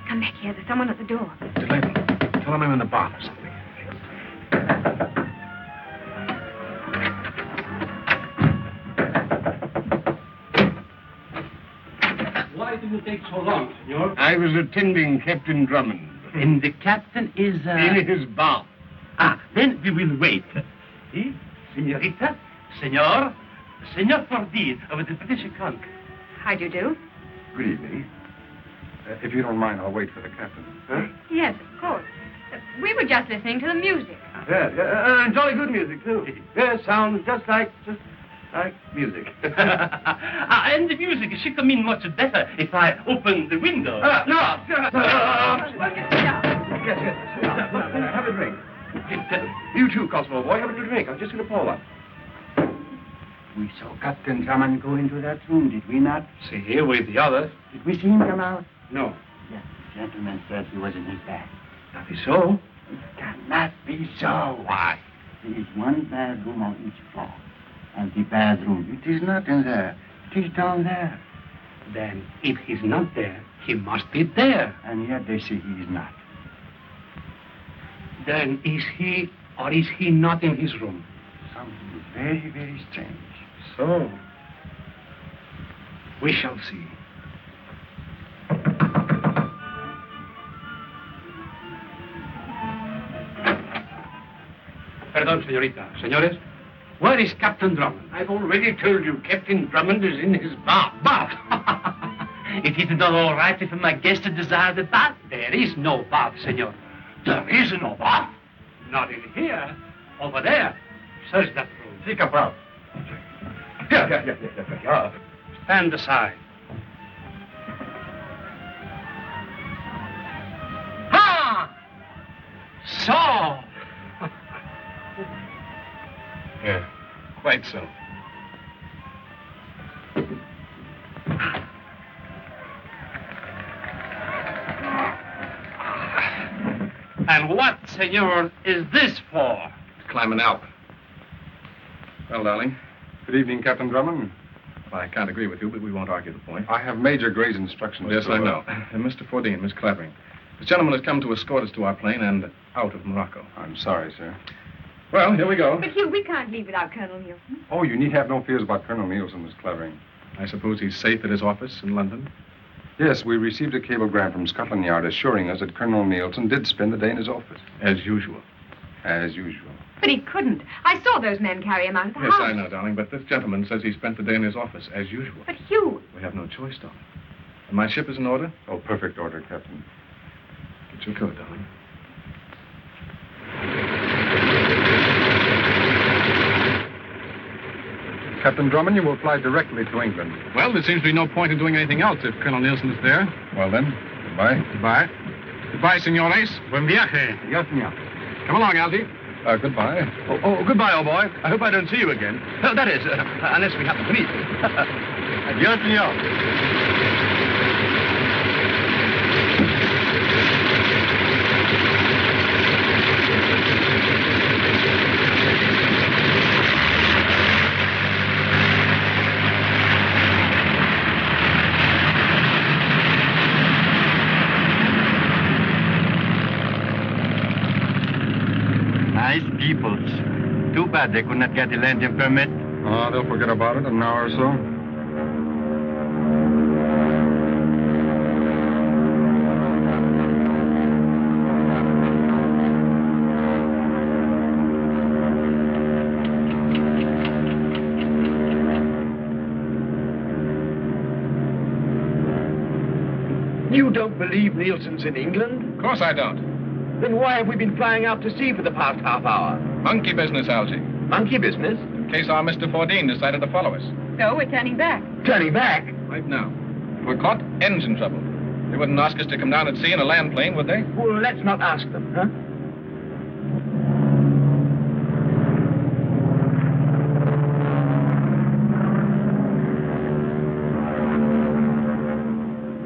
[SPEAKER 6] Come back here. There's someone at the door.
[SPEAKER 7] Delay them. Tell them I'm in the bath or something.
[SPEAKER 5] Why did you take so long, senor?
[SPEAKER 2] I was attending Captain Drummond
[SPEAKER 4] And the captain is,
[SPEAKER 2] in his bath.
[SPEAKER 4] then we will wait. See? Senorita, senor, Senor Fordy of the British Conk.
[SPEAKER 6] How do you do?
[SPEAKER 3] Good evening.
[SPEAKER 9] If you don't mind, I'll wait for the captain.
[SPEAKER 3] Huh?
[SPEAKER 6] Yes, of course. We were just listening to the music.
[SPEAKER 3] Yeah, jolly good music, too. Yeah, sounds just like music.
[SPEAKER 4] And the music should come in much better if I open the window.
[SPEAKER 3] No!
[SPEAKER 6] Yes.
[SPEAKER 3] Have a drink. You too, Cosmo boy. Have a drink. I'm just going to pour one.
[SPEAKER 8] We saw Captain Drummond go into that room, did we not?
[SPEAKER 5] See here with the others.
[SPEAKER 8] Did we see him come out?
[SPEAKER 3] No.
[SPEAKER 8] Yes, the gentleman said he was in his bag.
[SPEAKER 5] That is so.
[SPEAKER 8] It cannot be so.
[SPEAKER 5] Why?
[SPEAKER 8] There is one bedroom on each floor. And the bedroom, it is not in there. It is down there.
[SPEAKER 5] Then, if he's not there, he must be there.
[SPEAKER 8] And yet they say he is not.
[SPEAKER 5] Then is he or is he not in his room?
[SPEAKER 8] Something very, very strange.
[SPEAKER 5] So, we shall see. Perdón, señorita. Señores, where is Captain Drummond?
[SPEAKER 2] I've already told you Captain Drummond is in his bath.
[SPEAKER 5] Bath!
[SPEAKER 4] It is not all right if my guest desire the bath.
[SPEAKER 5] There is no bath, senor.
[SPEAKER 4] There is no bath.
[SPEAKER 5] Not in here. Over there. Search that room.
[SPEAKER 3] See, Capral. Yeah.
[SPEAKER 5] Stand aside.
[SPEAKER 4] Ha! So.
[SPEAKER 7] Yeah, quite so.
[SPEAKER 5] And what, senor, is this for?
[SPEAKER 7] Climb an Alp. Well, darling.
[SPEAKER 9] Good evening, Captain Drummond.
[SPEAKER 7] Well, I can't agree with you, but we won't argue the point.
[SPEAKER 9] I have Major Gray's instructions.
[SPEAKER 7] Yes,
[SPEAKER 9] to,
[SPEAKER 7] I know. And Mr. Fordine, Miss Clavering. This gentleman has come to escort us to our plane and out of Morocco.
[SPEAKER 9] I'm sorry, sir.
[SPEAKER 7] Well, here we go.
[SPEAKER 6] But, Hugh, we can't leave without Colonel Nielsen.
[SPEAKER 9] Oh, you need have no fears about Colonel Nielsen, Miss Clavering.
[SPEAKER 7] I suppose he's safe at his office in London?
[SPEAKER 9] Yes, we received a cablegram from Scotland Yard assuring us that Colonel Nielsen did spend the day in his office.
[SPEAKER 7] As usual.
[SPEAKER 9] As usual.
[SPEAKER 6] But he couldn't. I saw those men carry him out of the
[SPEAKER 7] Yes,
[SPEAKER 6] house.
[SPEAKER 7] I know, darling, but this gentleman says he spent the day in his office, as usual.
[SPEAKER 6] But, Hugh,
[SPEAKER 7] We have no choice, darling. And my ship is in order?
[SPEAKER 9] Oh, perfect order, Captain.
[SPEAKER 7] Get your coat, darling.
[SPEAKER 9] Captain Drummond, you will fly directly to England.
[SPEAKER 7] Well, there seems to be no point in doing anything else if Colonel Nielsen is there.
[SPEAKER 9] Well, then, goodbye.
[SPEAKER 7] Goodbye. Goodbye, senores.
[SPEAKER 2] Buen viaje.
[SPEAKER 8] Yes, senor.
[SPEAKER 7] Come along, Algie.
[SPEAKER 9] Goodbye.
[SPEAKER 3] Oh, goodbye, old boy. I hope I don't see you again. That is, unless we happen to meet.
[SPEAKER 8] Adios, senor.
[SPEAKER 10] Nice peoples. Too bad they could not get the landing permit.
[SPEAKER 9] Oh, they'll forget about it in an hour or so.
[SPEAKER 11] You don't believe Nielsen's in England?
[SPEAKER 9] Of course I don't.
[SPEAKER 11] Then why have we been flying out to sea for the past half hour?
[SPEAKER 9] Monkey business, Algy.
[SPEAKER 11] Monkey business?
[SPEAKER 9] In case our Mr. Fordine decided to follow us.
[SPEAKER 6] So we're turning back.
[SPEAKER 11] Turning back?
[SPEAKER 9] Right now. If we're caught, engine trouble. They wouldn't ask us to come down at sea in a land plane, would they?
[SPEAKER 11] Well, let's not ask them, huh?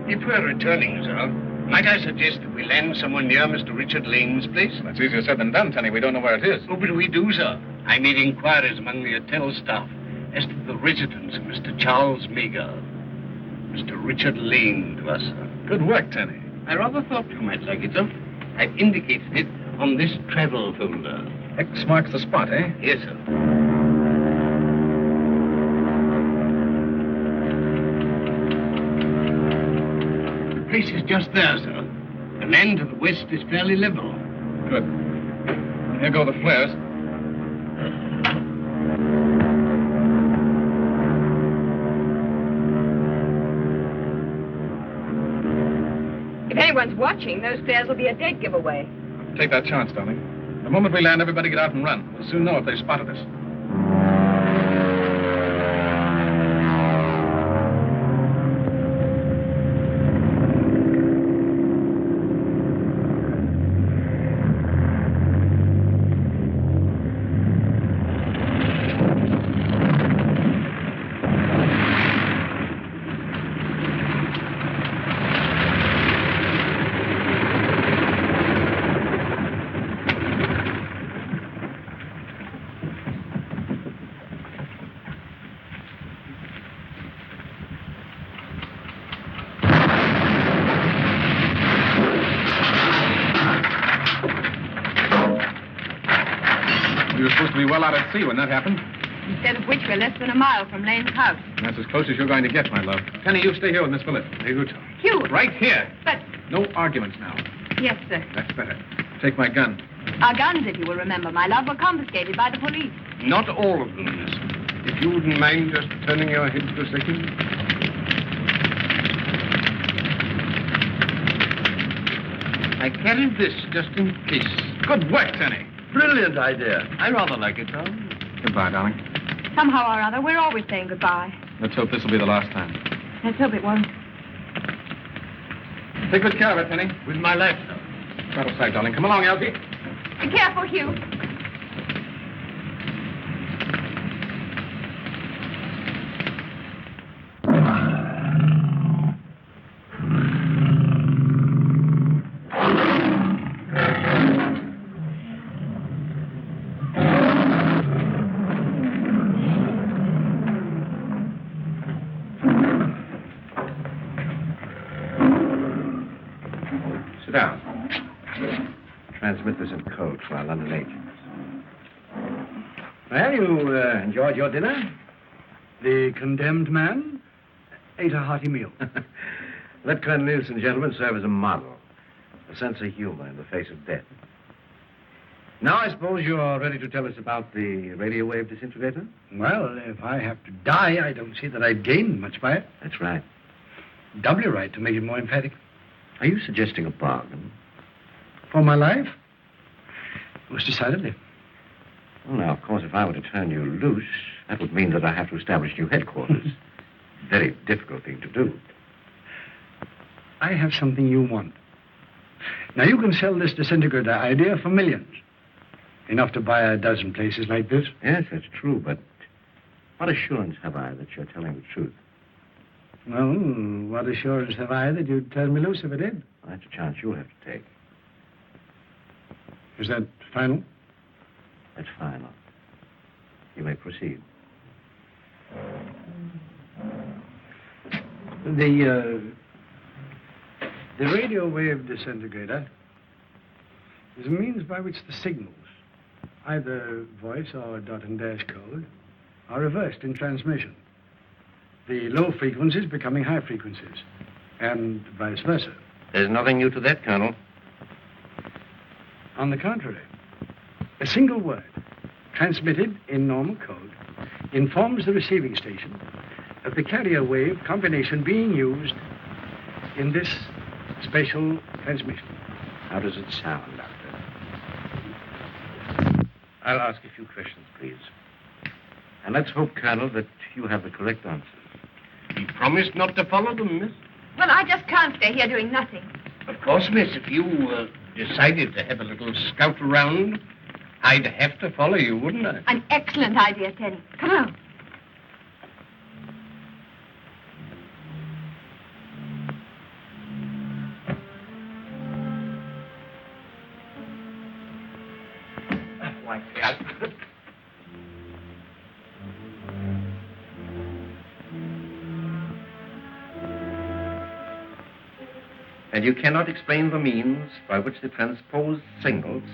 [SPEAKER 2] If we're returning, sir, might I suggest that we land somewhere near Mr. Richard Lane's place?
[SPEAKER 9] That's easier said than done, Tenny. We don't know where it is.
[SPEAKER 2] Oh, but we do, sir. I made inquiries among the hotel staff as to the residence of Mr. Charles Meager. Mr. Richard Lane to us, sir.
[SPEAKER 9] Good work, Tenny.
[SPEAKER 2] I rather thought you might like it, sir. I've indicated it on this travel folder.
[SPEAKER 9] X marks the spot, eh?
[SPEAKER 2] Yes, sir. The place is just there, sir. The land to the west is fairly level.
[SPEAKER 9] Good. Here go the flares.
[SPEAKER 6] If anyone's watching, those flares will be a dead giveaway.
[SPEAKER 9] Take that chance, darling. The moment we land, everybody get out and run. We'll soon know if they've spotted us. You were supposed to be well out at sea when that happened.
[SPEAKER 6] Instead of which, we're less than a mile from Lane's house.
[SPEAKER 9] And that's as close as you're going to get, my love. Penny, you stay here with Miss Phillips. Very good.
[SPEAKER 6] Hugh!
[SPEAKER 9] Right here.
[SPEAKER 6] But...
[SPEAKER 9] No arguments now.
[SPEAKER 6] Yes, sir.
[SPEAKER 9] That's better. Take my gun.
[SPEAKER 6] Our guns, if you will remember, my love, were confiscated by the police.
[SPEAKER 2] Not all of them, miss. If you wouldn't mind just turning your head for a second. I carried this just in case.
[SPEAKER 9] Good work, Tenny.
[SPEAKER 11] Brilliant idea.
[SPEAKER 2] I rather like it, Tom.
[SPEAKER 9] Goodbye, darling.
[SPEAKER 6] Somehow or other, we're always saying goodbye.
[SPEAKER 9] Let's hope this will be the last time.
[SPEAKER 6] Let's hope it won't.
[SPEAKER 9] Take good care of it, Penny.
[SPEAKER 2] With my life, sir.
[SPEAKER 9] Out of sight, darling. Come along, Elsie.
[SPEAKER 6] Be careful, Hugh.
[SPEAKER 1] Sit down. Transmit this in code for our London agents. Well, you enjoyed your dinner?
[SPEAKER 11] The condemned man ate a hearty meal.
[SPEAKER 1] Let Colonel Nielsen, gentlemen, serve as a model. A sense of humor in the face of death. Now, I suppose you're ready to tell us about the radio wave disintegrator?
[SPEAKER 11] Well, if I have to die, I don't see that I've gained much by it.
[SPEAKER 1] That's right.
[SPEAKER 11] Doubly right to make it more emphatic.
[SPEAKER 1] Are you suggesting a bargain?
[SPEAKER 11] For my life? Most decidedly.
[SPEAKER 1] Well, now, of course, if I were to turn you loose, that would mean that I have to establish new headquarters. Very difficult thing to do.
[SPEAKER 11] I have something you want. Now, you can sell this disintegrator idea for millions. Enough to buy a dozen places like this.
[SPEAKER 1] Yes, that's true, but what assurance have I that you're telling the truth?
[SPEAKER 11] Well, what assurance have I that you'd turn me loose if I did?
[SPEAKER 1] Well, that's a chance you'll have to take.
[SPEAKER 11] Is that final?
[SPEAKER 1] That's final. You may proceed.
[SPEAKER 11] The radio wave disintegrator is a means by which the signals either voice or dot and dash code, are reversed in transmission. The low frequencies becoming high frequencies, and vice versa.
[SPEAKER 1] There's nothing new to that, Colonel.
[SPEAKER 11] On the contrary, a single word transmitted in normal code informs the receiving station of the carrier wave combination being used in this special transmission.
[SPEAKER 1] How does it sound, Doctor? I'll ask a few questions, please. And let's hope, Colonel, that you have the correct answers.
[SPEAKER 2] He promised not to follow them, miss.
[SPEAKER 6] Well, I just can't stay here doing nothing.
[SPEAKER 2] Of course, miss, if you decided to have a little scout around, I'd have to follow you, wouldn't I?
[SPEAKER 6] An excellent idea, Teddy. Come on.
[SPEAKER 1] And you cannot explain the means by which the transposed signals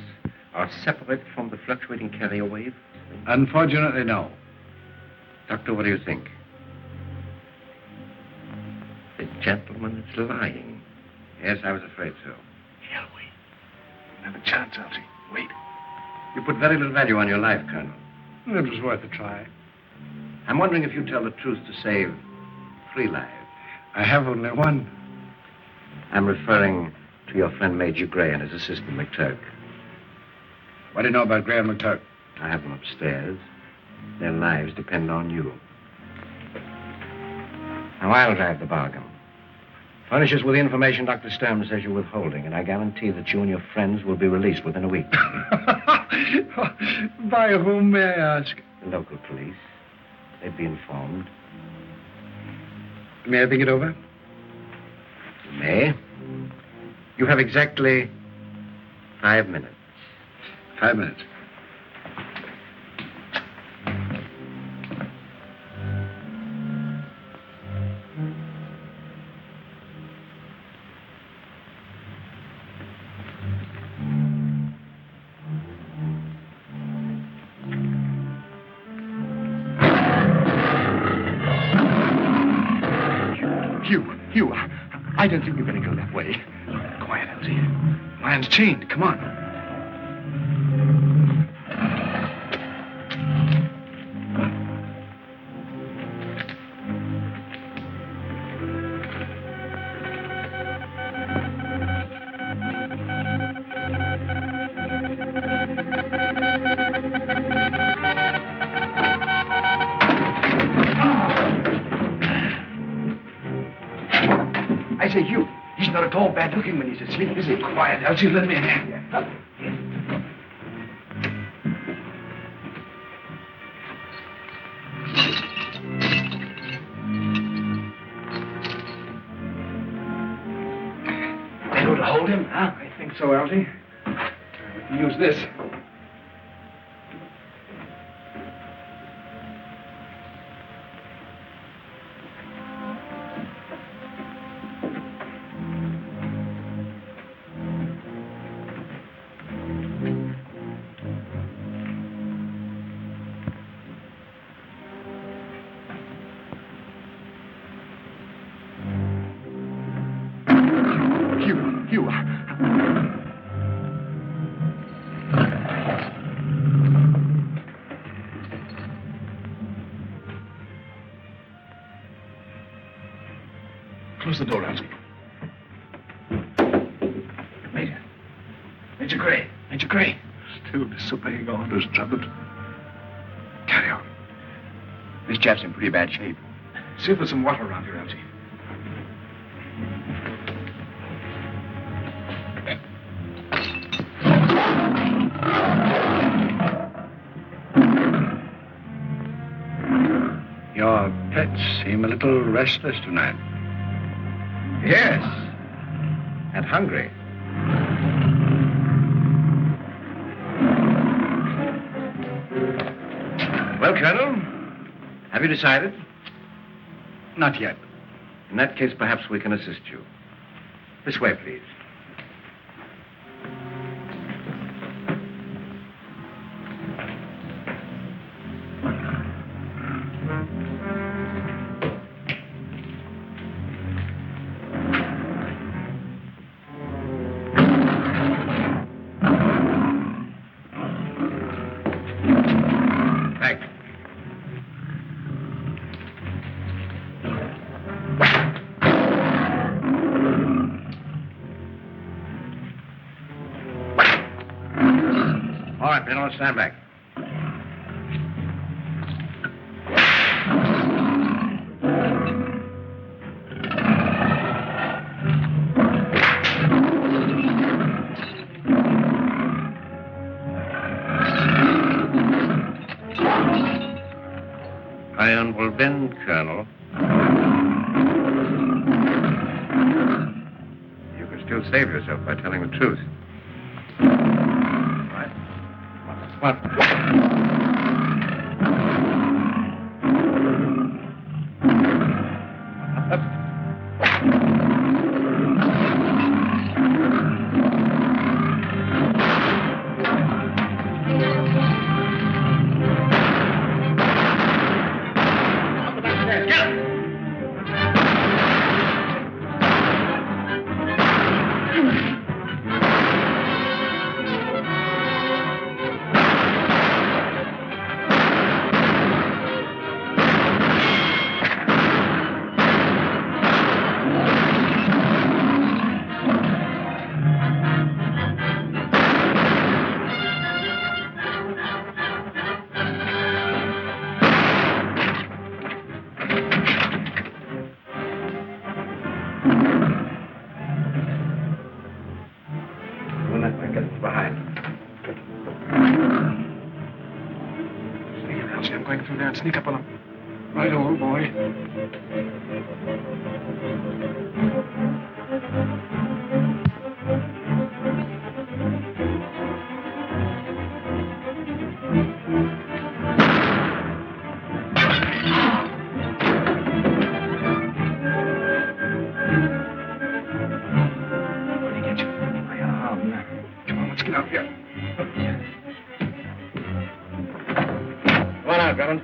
[SPEAKER 1] are separated from the fluctuating carrier wave?
[SPEAKER 11] Unfortunately, no.
[SPEAKER 1] Doctor, what do you think? The gentleman is lying. Yes, I was afraid so.
[SPEAKER 11] Shall we? Another chance, Elsie. Wait.
[SPEAKER 1] You put very little value on your life, Colonel.
[SPEAKER 11] It was worth a try.
[SPEAKER 1] I'm wondering if you tell the truth to save 3 lives.
[SPEAKER 11] I have only one.
[SPEAKER 1] I'm referring to your friend Major Gray and his assistant, McTurk.
[SPEAKER 11] What do you know about Gray and McTurk?
[SPEAKER 1] I have them upstairs. Their lives depend on you. Now, I'll drive the bargain. Furnish us with the information Dr. Sturm says you're withholding, and I guarantee that you and your friends will be released within a week.
[SPEAKER 11] By whom, may I ask?
[SPEAKER 1] The local police. They'd be informed.
[SPEAKER 11] May I think it over?
[SPEAKER 1] You may. You have exactly 5 minutes.
[SPEAKER 11] 5 minutes.
[SPEAKER 3] Hugh, I don't think we're going to go that way.
[SPEAKER 11] Quiet, Elsie. Lion's chained. Come on.
[SPEAKER 3] I say, Hugh, he's not at all bad looking when he's asleep, is he?
[SPEAKER 11] Quiet, Elsie. Lend me a hand.
[SPEAKER 3] Able to hold him, huh?
[SPEAKER 11] I think so, Elsie. We can use this.
[SPEAKER 3] Hugh.
[SPEAKER 11] Close the door, Elsie. Major Gray. Major Gray.
[SPEAKER 3] Still disobeying orders, Drummond.
[SPEAKER 11] Carry on.
[SPEAKER 3] This chap's in pretty bad shape.
[SPEAKER 11] See if there's some water around here, Elsie. Your pets seem a little restless tonight.
[SPEAKER 1] Yes. And hungry. Well, Colonel, have you decided?
[SPEAKER 11] Not yet.
[SPEAKER 1] In that case, perhaps we can assist you. This way, please. Thanks. All right, Colonel, stand back. Iron will bend, Colonel. You can still save yourself by telling the truth. Right? What?
[SPEAKER 7] Sneak up on him. Right, old boy. Where'd he get you? My arm. Come on, let's get out here.
[SPEAKER 1] Come on out, Drummond.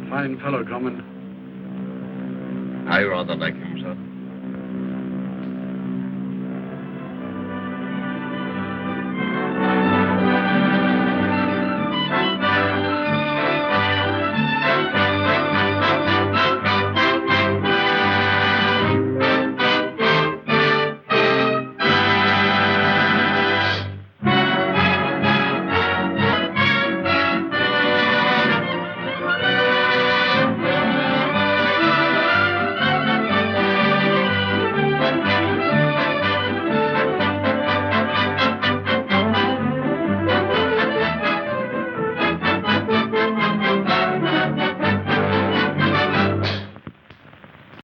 [SPEAKER 11] Fine fellow, Drummond.
[SPEAKER 2] I rather like him, sir.